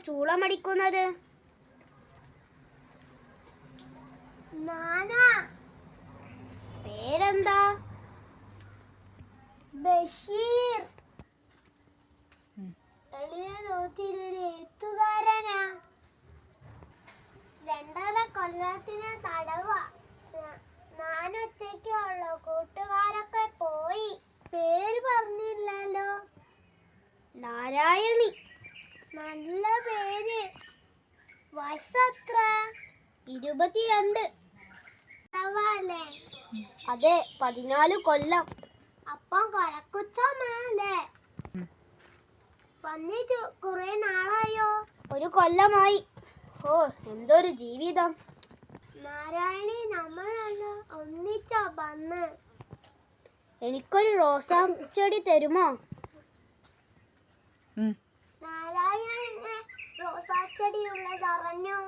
ചൂളമടിക്കുന്നത്? പേരെന്താ? ബഷീർ. എളിയ തോതിലൊരു എഴുത്തുകാരനാ. 2.5 കൊല്ലത്തിന് തടവാ. ഞാനൊറ്റയ്ക്കേ ഉള്ളൂ. കൂട്ടുകാരൊക്കെ പോയി. പേര് പറഞ്ഞില്ലല്ലോ. നാരായണി. നല്ല പേര്. വയസ്സെത്ര? 22. തടവാല്ലേ? അതെ, 14 കൊല്ലം. അപ്പം കൊലക്കുറ്റമല്ലേ? വന്നിട്ട് കുറെ നാളായോ? 1 കൊല്ലമായി. ഓ, എന്തൊരു ജീവിതം. നാരായണി, നമ്മളെല്ലാം ഒന്നിച്ചാ വന്ന്. എനിക്കൊരു റോസാ ചെടി തരുമോ? നാരായണന് റോസാച്ചെടി ഉള്ളത് അറിഞ്ഞോ?